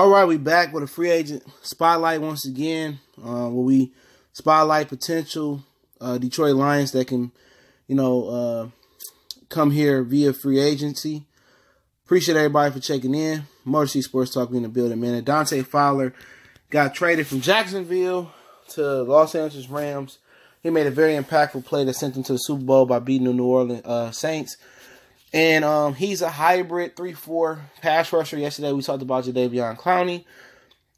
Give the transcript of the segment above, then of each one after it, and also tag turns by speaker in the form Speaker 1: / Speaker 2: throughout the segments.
Speaker 1: All right, we back with a free agent spotlight once again, where we spotlight potential Detroit Lions that can, come here via free agency. Appreciate everybody for checking in. Motor City Sports Talk, we in the building, man. And Dante Fowler got traded from Jacksonville to Los Angeles Rams. He made a very impactful play that sent them to the Super Bowl by beating the New Orleans Saints. And he's a hybrid 3-4 pass rusher. Yesterday we talked about Jadeveon Clowney.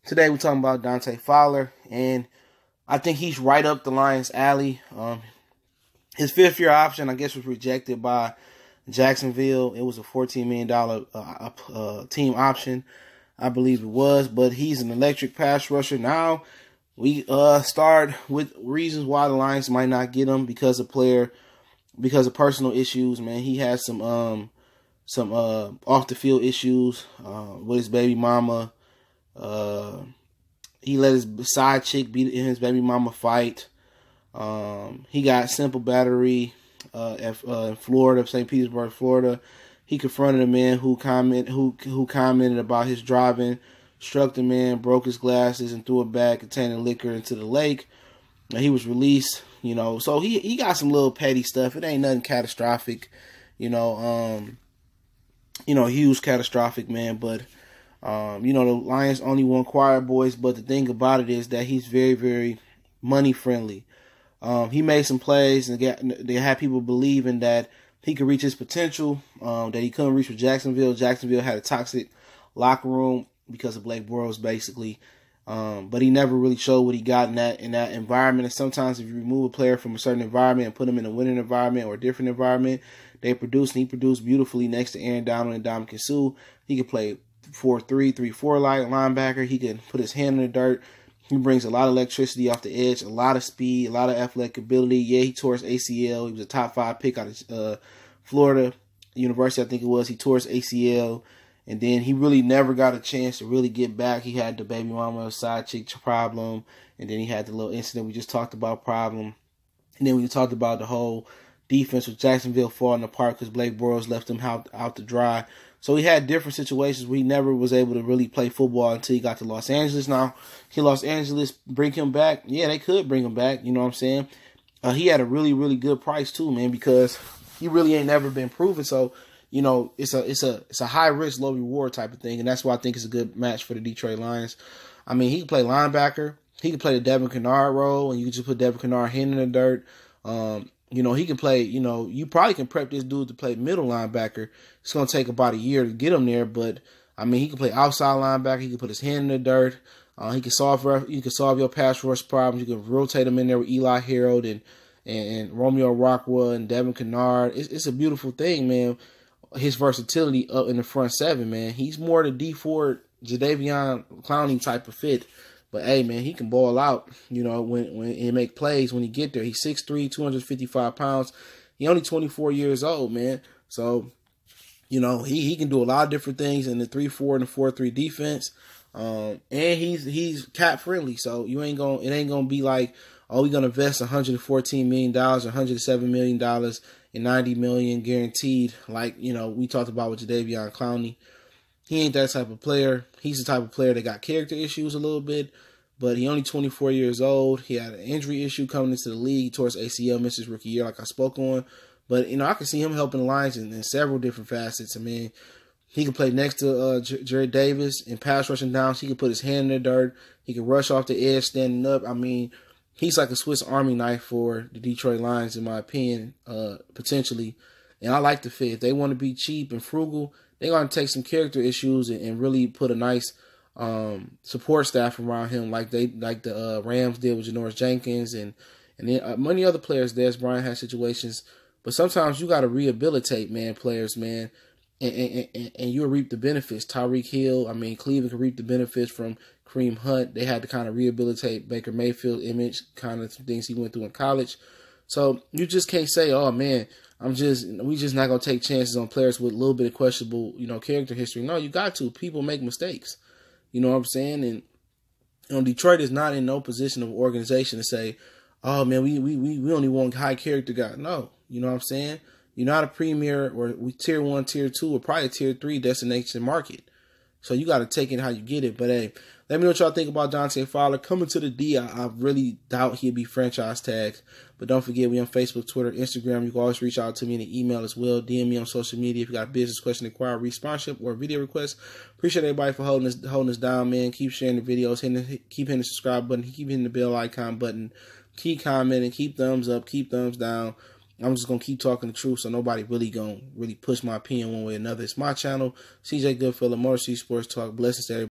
Speaker 1: Today we're talking about Dante Fowler. And I think he's right up the Lions' alley. His fifth-year option, I guess, was rejected by Jacksonville. It was a $14 million team option, I believe it was. But he's an electric pass rusher. Now we start with reasons why the Lions might not get him because of personal issues, man. He has some off the field issues with his baby mama. He let his side chick beat in his baby mama fight. He got simple battery in Florida, St. Petersburg, Florida. He confronted a man who commented about his driving, struck the man, broke his glasses, and threw a bag containing liquor into the lake. He was released. So he got some little petty stuff. It ain't nothing catastrophic, huge catastrophic, man. But, the Lions only won choir boys. But the thing about it is that he's very, very money friendly. He made some plays and they had people believing that he could reach his potential, that he couldn't reach with Jacksonville. Jacksonville had a toxic locker room because of Blake Bortles, basically. But he never really showed what he got in that environment. And sometimes if you remove a player from a certain environment and put him in a winning environment or a different environment, they produce, and he produced beautifully next to Aaron Donald and Dominican Sue. He could play 4-3, 3-4 linebacker. He can put his hand in the dirt. He brings a lot of electricity off the edge, a lot of speed, a lot of athletic ability. Yeah, he tore his ACL. He was a top 5 pick out of Florida University, I think it was. He tore his ACL. And then he really never got a chance to really get back. He had the baby mama side chick problem. And then he had the little incident we just talked about problem. And then we talked about the whole defense with Jacksonville falling apart because Blake Bortles left him out to dry. So he had different situations where he never was able to really play football until he got to Los Angeles. Now, can Los Angeles bring him back? Yeah, they could bring him back. You know what I'm saying? He had a really, really good price too, man, because he really ain't never been proven. So, it's a high risk, low reward type of thing, and that's why I think it's a good match for the Detroit Lions. I mean, he can play linebacker, he can play the Devin Kennard role, and you can just put Devin Kennard hand in the dirt. He can play. You probably can prep this dude to play middle linebacker. It's gonna take about a year to get him there, but I mean, he can play outside linebacker. He can put his hand in the dirt. You can solve your pass rush problems. You can rotate him in there with Eli Harold and Romeo Rockwell and Devin Kennard. It's a beautiful thing, man. His versatility up in the front seven, man. He's more the D4 Jadeveon Clowney type of fit. But hey, man, he can ball out, when he make plays when he get there. He's 6'3", 255 pounds. He only 24 years old, man. So, he can do a lot of different things in the 3-4 and the 4-3 defense. And he's cap friendly. So it ain't gonna be like, oh, we're gonna invest $114 million, $107 million, and $90 million guaranteed, like we talked about with Jadeveon Clowney. He ain't that type of player. He's the type of player that got character issues a little bit, but he only 24 years old. He had an injury issue coming into the league towards ACL, missed his rookie year, like I spoke on. But I can see him helping the Lions in several different facets. I mean, he can play next to Jared Davis in pass rushing downs. He can put his hand in the dirt. He can rush off the edge standing up. I mean, he's like a Swiss Army knife for the Detroit Lions, in my opinion, potentially. And I like the fit. If they want to be cheap and frugal, they're going to take some character issues and really put a nice support staff around him, like the Rams did with Janoris Jenkins and then many other players. Des Bryant had situations, but sometimes you got to rehabilitate, players, and you'll reap the benefits. Tyreek Hill, Cleveland can reap the benefits from Kareem Hunt. They had to kind of rehabilitate Baker Mayfield's image, kind of some things he went through in college. So you just can't say, oh man, we just not gonna take chances on players with a little bit of questionable, character history. No, you got to. People make mistakes. You know what I'm saying? And Detroit is not in no position of organization to say, oh man, we only want high character guys. No, you know what I'm saying? You're not a premier or tier 1, tier 2, or probably a tier 3 destination market. So you got to take it how you get it. But hey, let me know what y'all think about Dante Fowler coming to the D. I really doubt he'll be franchise tagged. But don't forget, we on Facebook, Twitter, Instagram. You can always reach out to me in the email as well. DM me on social media if you got a business question, inquiry, sponsorship, or video request. Appreciate everybody for holding us down, man. Keep sharing the videos, keep hitting the subscribe button, keep hitting the bell icon button, keep commenting, keep thumbs up, keep thumbs down. I'm just going to keep talking the truth, so nobody really push my opinion one way or another. It's my channel, CJ Goodfellow, Motor City Sports Talk. Blessings to everybody.